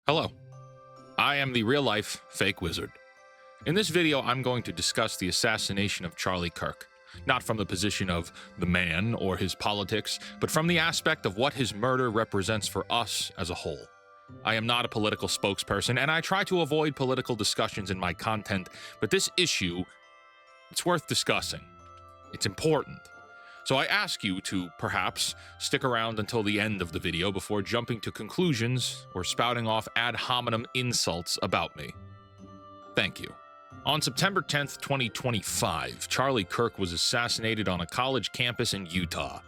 Hello, I am the real-life fake wizard. In this video, I'm going to discuss the assassination of Charlie Kirk, not from the position of the man or his politics, but from the aspect of what his murder represents for us as a whole. I am not a political spokesperson, and I try to avoid political discussions in my content, but this issue, it's worth discussing. It's important. So I ask you to, perhaps, stick around until the end of the video before jumping to conclusions or spouting off ad hominem insults about me. Thank you. On September 10th, 2025, Charlie Kirk was assassinated on a college campus in Utah.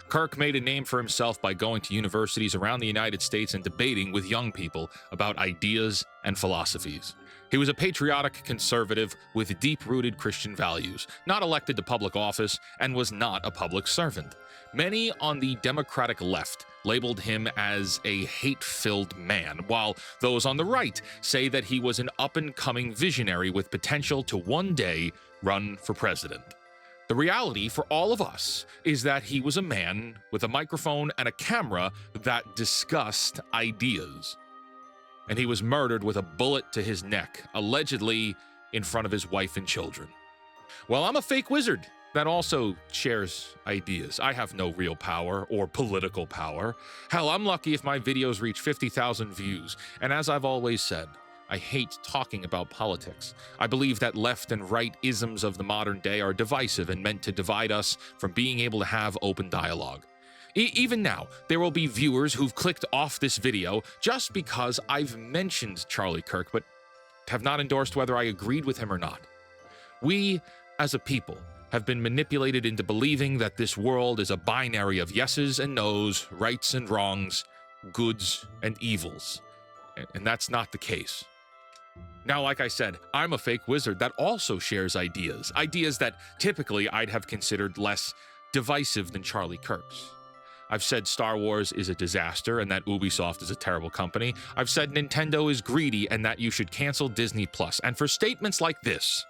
Kirk made a name for himself by going to universities around the United States and debating with young people about ideas and philosophies. He was a patriotic conservative with deep-rooted Christian values, not elected to public office, and was not a public servant. Many on the Democratic left labeled him as a hate-filled man, while those on the right say that he was an up-and-coming visionary with potential to one day run for president. The reality for all of us is that he was a man with a microphone and a camera that discussed ideas. And he was murdered with a bullet to his neck, allegedly in front of his wife and children. Well, I'm a fake wizard that also shares ideas. I have no real power or political power. Hell, I'm lucky if my videos reach 50,000 views. And as I've always said, I hate talking about politics. I believe that left and right-isms of the modern day are divisive and meant to divide us from being able to have open dialogue. Even now, there will be viewers who've clicked off this video just because I've mentioned Charlie Kirk, but have not endorsed whether I agreed with him or not. We, as a people, have been manipulated into believing that this world is a binary of yeses and nos, rights and wrongs, goods and evils. And that's not the case. Now, like I said, I'm a fake wizard that also shares ideas that typically I'd have considered less divisive than Charlie Kirk's. I've said Star Wars is a disaster and that Ubisoft is a terrible company. I've said Nintendo is greedy and that you should cancel Disney+. And for statements like this,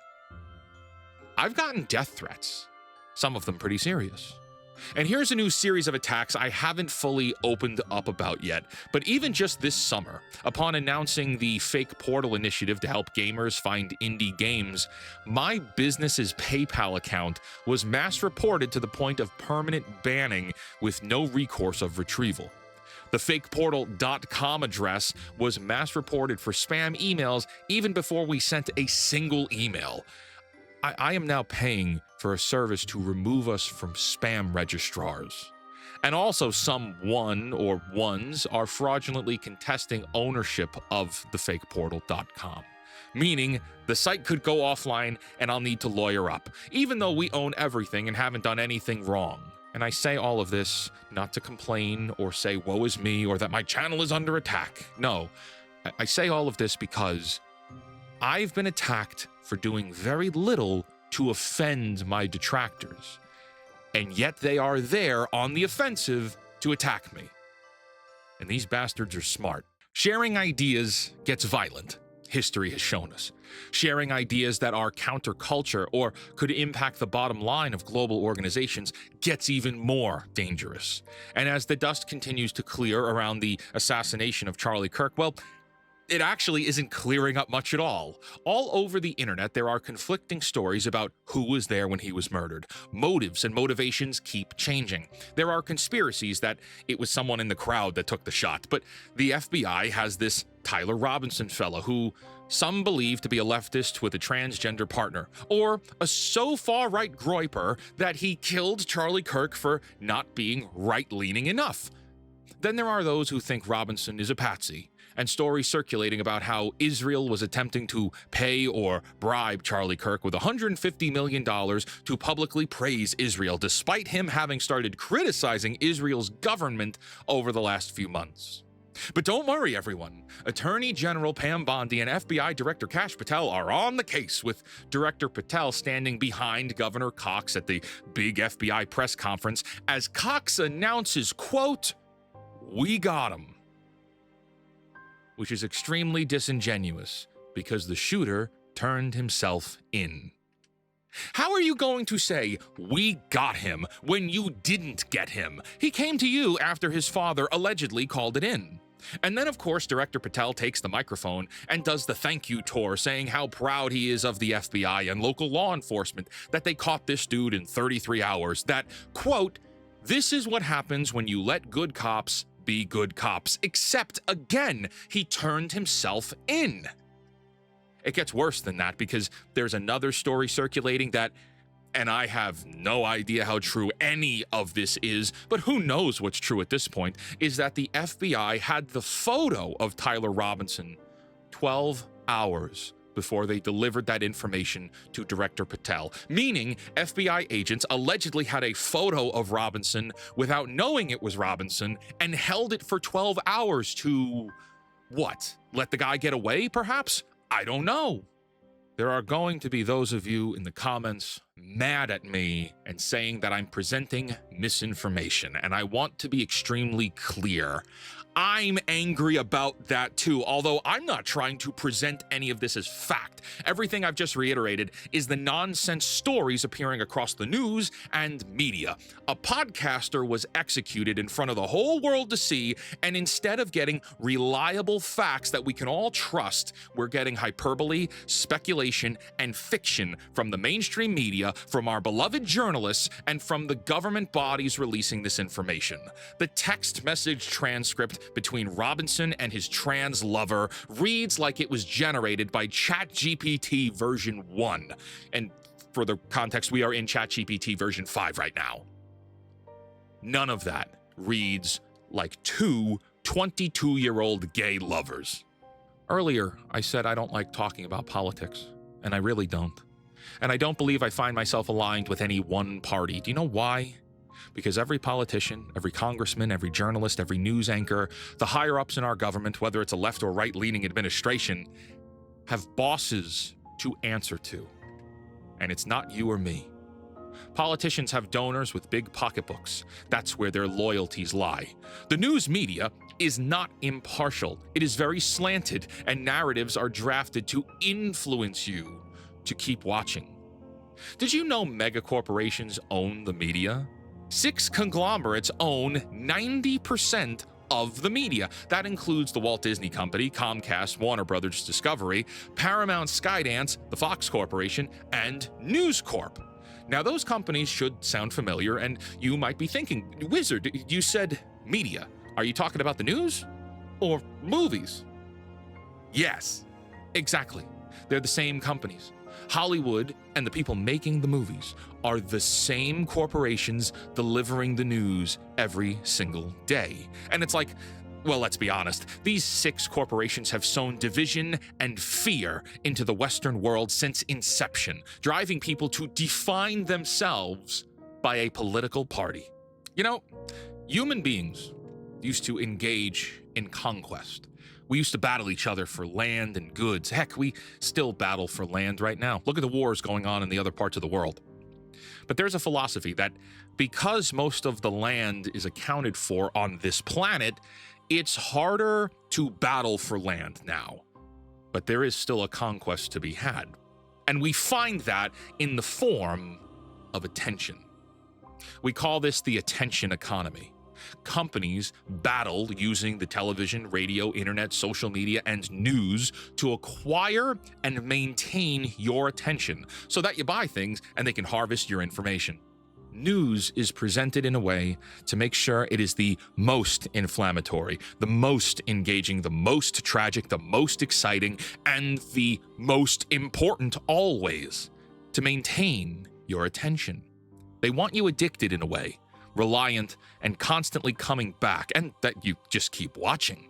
I've gotten death threats, some of them pretty serious. And here's a new series of attacks I haven't fully opened up about yet, but even just this summer, upon announcing the Fake Portal initiative to help gamers find indie games, my business's PayPal account was mass reported to the point of permanent banning with no recourse of retrieval. The fakeportal.com address was mass reported for spam emails even before we sent a single email. I am now paying for a service to remove us from spam registrars. And also some ones are fraudulently contesting ownership of the fakeportal.com, meaning the site could go offline and I'll need to lawyer up, even though we own everything and haven't done anything wrong. And I say all of this not to complain or say woe is me or that my channel is under attack. No, I say all of this because I've been attacked for doing very little to offend my detractors, and yet they are there on the offensive to attack me. And these bastards are smart. Sharing ideas gets violent, history has shown us. Sharing ideas that are counterculture or could impact the bottom line of global organizations gets even more dangerous. And as the dust continues to clear around the assassination of Charlie Kirk, well, it actually isn't clearing up much at all. All over the internet, there are conflicting stories about who was there when he was murdered. Motives and motivations keep changing. There are conspiracies that it was someone in the crowd that took the shot, but the FBI has this Tyler Robinson fella who some believe to be a leftist with a transgender partner, or a so far-right groiper that he killed Charlie Kirk for not being right-leaning enough. Then there are those who think Robinson is a patsy, and stories circulating about how Israel was attempting to pay or bribe Charlie Kirk with $150 million to publicly praise Israel, despite him having started criticizing Israel's government over the last few months. But don't worry, everyone. Attorney General Pam Bondi and FBI Director Kash Patel are on the case, with Director Patel standing behind Governor Cox at the big FBI press conference as Cox announces, quote, "We got him," which is extremely disingenuous because the shooter turned himself in. How are you going to say, "We got him," when you didn't get him? He came to you after his father allegedly called it in. And then, of course, Director Patel takes the microphone and does the thank you tour, saying how proud he is of the FBI and local law enforcement that they caught this dude in 33 hours. That, quote, "This is what happens when you let good cops be good cops." Except, again, he turned himself in. It gets worse than that, because there's another story circulating that, and I have no idea how true any of this is, but who knows what's true at this point, is that the FBI had the photo of Tyler Robinson 12 hours before they delivered that information to Director Patel, meaning FBI agents allegedly had a photo of Robinson without knowing it was Robinson and held it for 12 hours to, what, let the guy get away, perhaps? I don't know. There are going to be those of you in the comments mad at me and saying that I'm presenting misinformation, and I want to be extremely clear. I'm angry about that too, although I'm not trying to present any of this as fact. Everything I've just reiterated is the nonsense stories appearing across the news and media. A podcaster was executed in front of the whole world to see, and instead of getting reliable facts that we can all trust, we're getting hyperbole, speculation, and fiction from the mainstream media, from our beloved journalists, and from the government bodies releasing this information. The text message transcript between Robinson and his trans lover reads like it was generated by ChatGPT version 1. And for the context, we are in ChatGPT version 5 right now. None of that reads like two 22-year-old gay lovers. Earlier, I said I don't like talking about politics, and I really don't. And I don't believe I find myself aligned with any one party. Do you know why? Because every politician, every congressman, every journalist, every news anchor, the higher-ups in our government, whether it's a left or right-leaning administration, have bosses to answer to. And it's not you or me. Politicians have donors with big pocketbooks. That's where their loyalties lie. The news media is not impartial. It is very slanted, and narratives are drafted to influence you to keep watching. Did you know megacorporations own the media? 6 conglomerates own 90% of the media. That includes the Walt Disney Company, Comcast, Warner Brothers Discovery, Paramount Skydance, the Fox Corporation, and News Corp. Now, those companies should sound familiar, and you might be thinking, Wizard, you said media. Are you talking about the news or movies? Yes, exactly. They're the same companies. Hollywood and the people making the movies are the same corporations delivering the news every single day. And it's like, well, let's be honest, these 6 corporations have sown division and fear into the Western world since inception, driving people to define themselves by a political party. You know, human beings used to engage in conquest. We used to battle each other for land and goods. Heck, we still battle for land right now. Look at the wars going on in the other parts of the world. But there's a philosophy that because most of the land is accounted for on this planet, it's harder to battle for land now. But there is still a conquest to be had. And we find that in the form of attention. We call this the attention economy. Companies battle using the television, radio, internet, social media, and news to acquire and maintain your attention so that you buy things and they can harvest your information. News is presented in a way to make sure it is the most inflammatory, the most engaging, the most tragic, the most exciting, and the most important always to maintain your attention. They want you addicted in a way, reliant and constantly coming back, and that you just keep watching.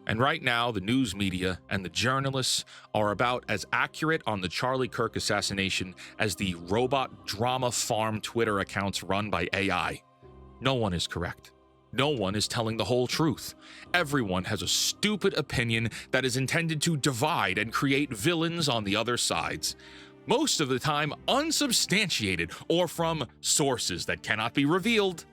And right now, the news media and the journalists are about as accurate on the Charlie Kirk assassination as the robot drama farm Twitter accounts run by AI. No one is correct. No one is telling the whole truth. Everyone has a stupid opinion that is intended to divide and create villains on the other sides. Most of the time unsubstantiated or from sources that cannot be revealed.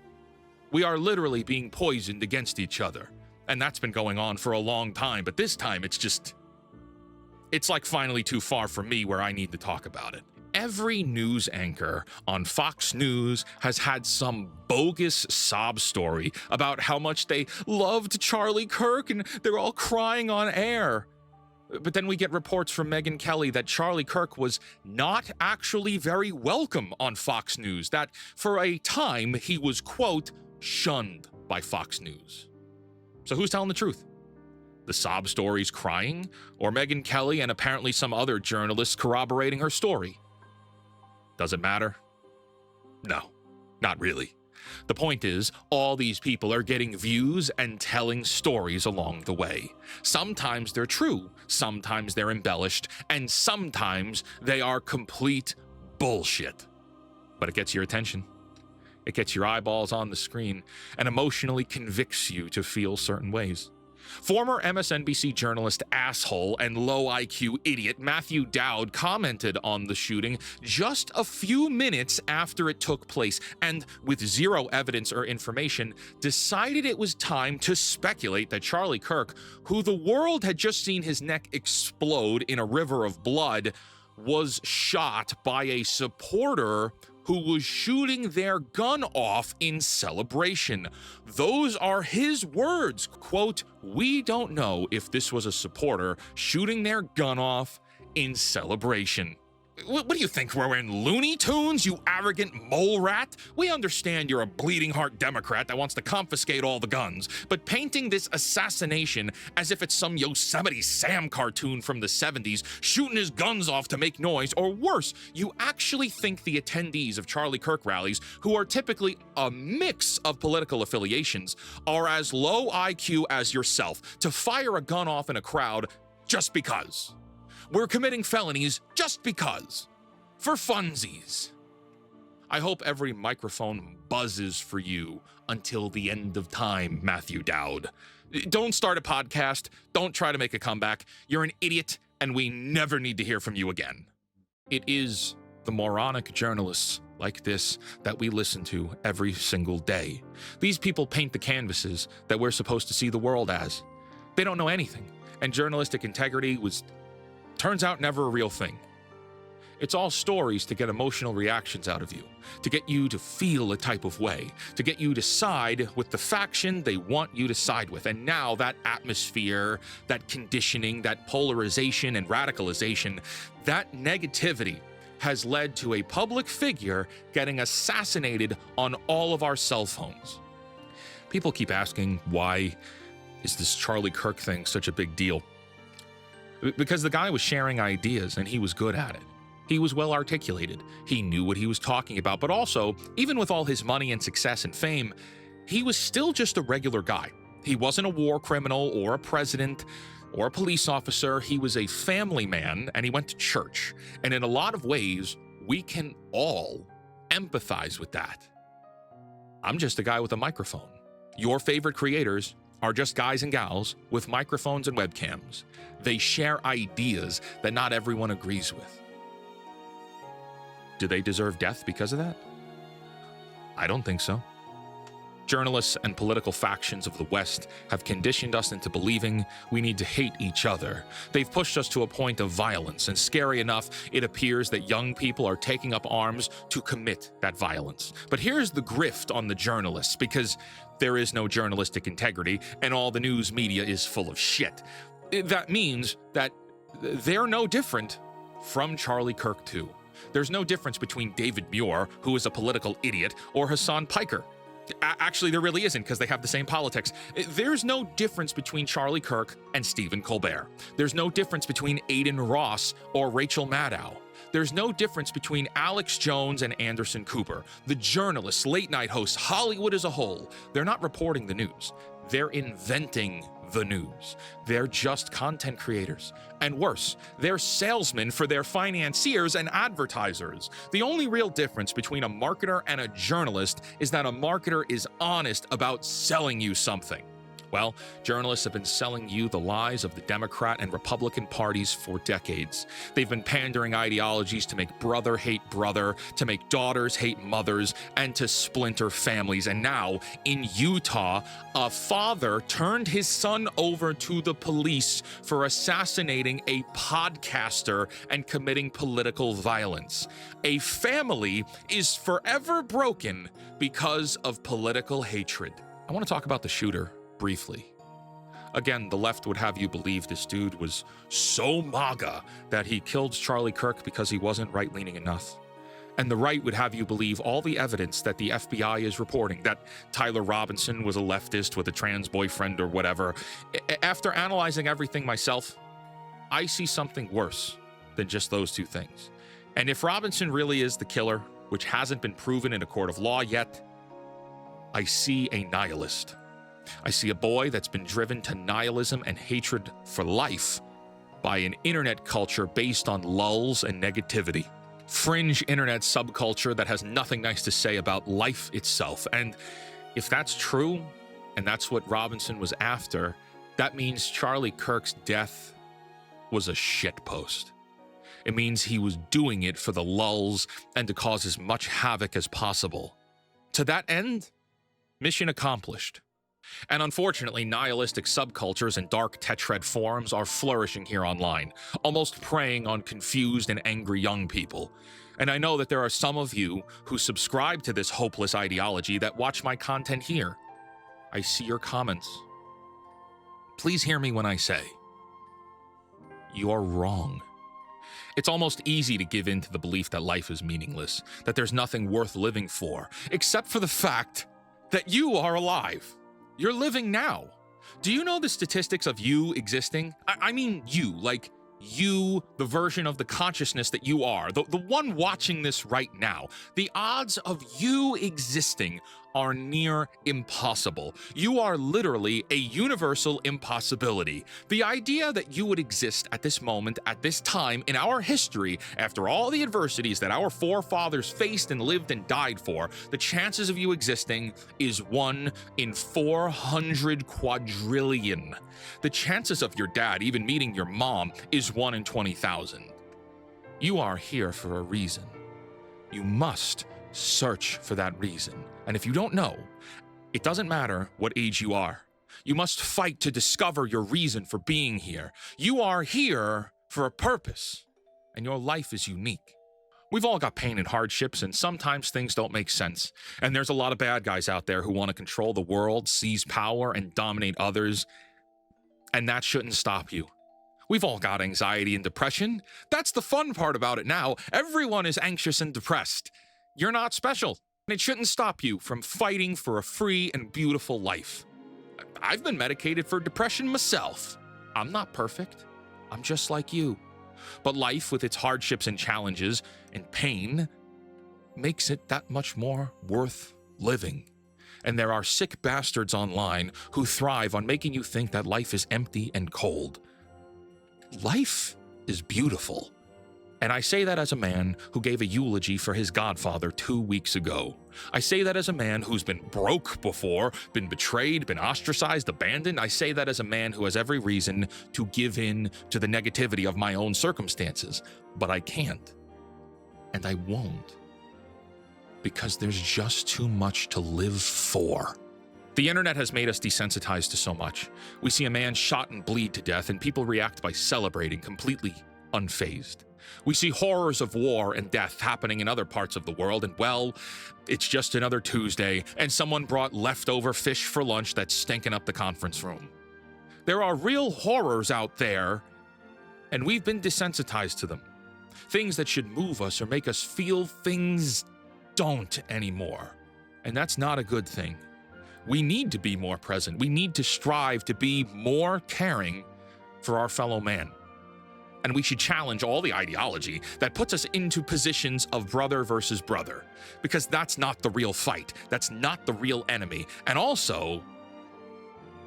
We are literally being poisoned against each other. And that's been going on for a long time, but this time it's like finally too far for me where I need to talk about it. Every news anchor on Fox News has had some bogus sob story about how much they loved Charlie Kirk and they're all crying on air. But then we get reports from Megyn Kelly that Charlie Kirk was not actually very welcome on Fox News, that for a time he was, quote, shunned by Fox News. So who's telling the truth? The sob stories crying, or Megyn Kelly and apparently some other journalists corroborating her story? Does it matter? No, not really. The point is, all these people are getting views and telling stories along the way. Sometimes they're true, sometimes they're embellished, and sometimes they are complete bullshit. But it gets your attention. It gets your eyeballs on the screen and emotionally convicts you to feel certain ways. Former MSNBC journalist asshole and low IQ idiot Matthew Dowd commented on the shooting just a few minutes after it took place and, with zero evidence or information, decided it was time to speculate that Charlie Kirk, who the world had just seen his neck explode in a river of blood, was shot by a supporter who was shooting their gun off in celebration. Those are his words, quote, "We don't know if this was a supporter shooting their gun off in celebration." What do you think, we're in Looney Tunes, you arrogant mole rat? We understand you're a bleeding heart Democrat that wants to confiscate all the guns, but painting this assassination as if it's some Yosemite Sam cartoon from the 70s, shooting his guns off to make noise, or worse, you actually think the attendees of Charlie Kirk rallies, who are typically a mix of political affiliations, are as low IQ as yourself to fire a gun off in a crowd just because. We're committing felonies just because. For funsies. I hope every microphone buzzes for you until the end of time, Matthew Dowd. Don't start a podcast. Don't try to make a comeback. You're an idiot, and we never need to hear from you again. It is the moronic journalists like this that we listen to every single day. These people paint the canvases that we're supposed to see the world as. They don't know anything, and journalistic integrity turns out never a real thing. It's all stories to get emotional reactions out of you, to get you to feel a type of way, to get you to side with the faction they want you to side with. And now that atmosphere, that conditioning, that polarization and radicalization, that negativity has led to a public figure getting assassinated on all of our cell phones. People keep asking, why is this Charlie Kirk thing such a big deal? Because the guy was sharing ideas and he was good at it. He was well articulated. He knew what he was talking about, but also, even with all his money and success and fame, he was still just a regular guy. He wasn't a war criminal or a president or a police officer. He was a family man and he went to church. And in a lot of ways, we can all empathize with that. I'm just a guy with a microphone. Your favorite creators are just guys and gals with microphones and webcams. They share ideas that not everyone agrees with. Do they deserve death because of that? I don't think so. Journalists and political factions of the West have conditioned us into believing we need to hate each other. They've pushed us to a point of violence, and scary enough, it appears that young people are taking up arms to commit that violence. But here's the grift on the journalists, because there is no journalistic integrity, and all the news media is full of shit. That means that they're no different from Charlie Kirk too. There's no difference between David Muir, who is a political idiot, or Hassan Piker. Actually, there really isn't, because they have the same politics. There's no difference between Charlie Kirk and Stephen Colbert. There's no difference between Aidan Ross or Rachel Maddow. There's no difference between Alex Jones and Anderson Cooper. The journalists, late-night hosts, Hollywood as a whole, they're not reporting the news. They're inventing the news. They're just content creators. And worse, they're salesmen for their financiers and advertisers. The only real difference between a marketer and a journalist is that a marketer is honest about selling you something. Well, journalists have been selling you the lies of the Democrat and Republican parties for decades. They've been pandering ideologies to make brother hate brother, to make daughters hate mothers, and to splinter families. And now, in Utah, a father turned his son over to the police for assassinating a podcaster and committing political violence. A family is forever broken because of political hatred. I want to talk about the shooter briefly. Again, the left would have you believe this dude was so MAGA that he killed Charlie Kirk because he wasn't right-leaning enough. And the right would have you believe all the evidence that the FBI is reporting, that Tyler Robinson was a leftist with a trans boyfriend or whatever. After analyzing everything myself, I see something worse than just those two things. And if Robinson really is the killer, which hasn't been proven in a court of law yet, I see a nihilist. I see a boy that's been driven to nihilism and hatred for life by an internet culture based on lulls and negativity. Fringe internet subculture that has nothing nice to say about life itself. And if that's true, and that's what Robinson was after, that means Charlie Kirk's death was a shitpost. It means he was doing it for the lulls and to cause as much havoc as possible. To that end, mission accomplished. And unfortunately, nihilistic subcultures and dark tetrad forums are flourishing here online, almost preying on confused and angry young people. And I know that there are some of you who subscribe to this hopeless ideology that watch my content here. I see your comments. Please hear me when I say, you're wrong. It's almost easy to give in to the belief that life is meaningless, that there's nothing worth living for, except for the fact that you are alive. You're living now. Do you know the statistics of you existing? I mean you, like you, the version of the consciousness that you are, the one watching this right now. The odds of you existing are near impossible. You are literally a universal impossibility. The idea that you would exist at this moment, at this time in our history, after all the adversities that our forefathers faced and lived and died for, the chances of you existing is 1 in 400 quadrillion. The chances of your dad even meeting your mom is 1 in 20,000. You are here for a reason. You must search for that reason. And if you don't know, it doesn't matter what age you are. You must fight to discover your reason for being here. You are here for a purpose, and your life is unique. We've all got pain and hardships, and sometimes things don't make sense. And there's a lot of bad guys out there who want to control the world, seize power, and dominate others. And that shouldn't stop you. We've all got anxiety and depression. That's the fun part about it now. Everyone is anxious and depressed. You're not special, and it shouldn't stop you from fighting for a free and beautiful life. I've been medicated for depression myself. I'm not perfect. I'm just like you. But life, with its hardships and challenges and pain, makes it that much more worth living. And there are sick bastards online who thrive on making you think that life is empty and cold. Life is beautiful. And I say that as a man who gave a eulogy for his godfather 2 weeks ago. I say that as a man who's been broke before, been betrayed, been ostracized, abandoned. I say that as a man who has every reason to give in to the negativity of my own circumstances. But I can't. And I won't. Because there's just too much to live for. The internet has made us desensitized to so much. We see a man shot and bleed to death, and people react by celebrating, completely unfazed. We see horrors of war and death happening in other parts of the world, and well, it's just another Tuesday, and someone brought leftover fish for lunch that's stinking up the conference room. There are real horrors out there, and we've been desensitized to them. Things that should move us or make us feel things don't anymore. And that's not a good thing. We need to be more present. We need to strive to be more caring for our fellow man. And we should challenge all the ideology that puts us into positions of brother versus brother, because that's not the real fight. That's not the real enemy. And also,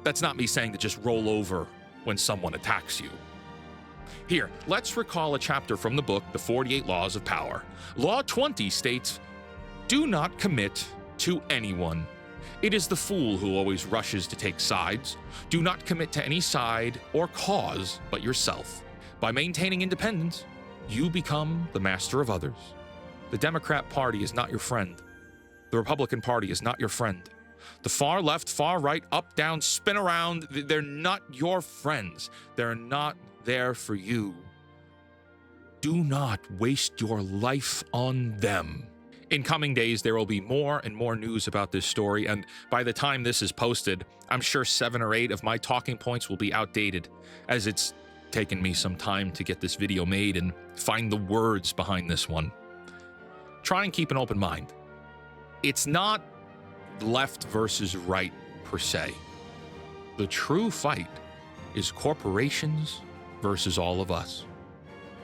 that's not me saying to just roll over when someone attacks you. Here, let's recall a chapter from the book, The 48 Laws of Power. Law 20 states, "Do not commit to anyone It is the fool who always rushes to take sides. Do not commit to any side or cause but yourself. By maintaining independence, you become the master of others. The Democrat Party is not your friend. The Republican Party is not your friend. The far left, far right, up, down, spin around, they're not your friends. They're not there for you. Do not waste your life on them. In coming days, there will be more and more news about this story, and by the time this is posted, I'm sure 7 or 8 of my talking points will be outdated, as it's taken me some time to get this video made and find the words behind this one. Try and keep an open mind. It's not left versus right per se. The true fight is corporations versus all of us.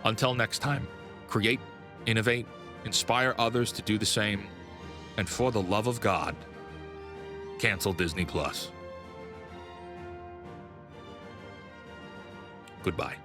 Until next time, create, innovate, inspire others to do the same, and for the love of God, cancel Disney+. Goodbye.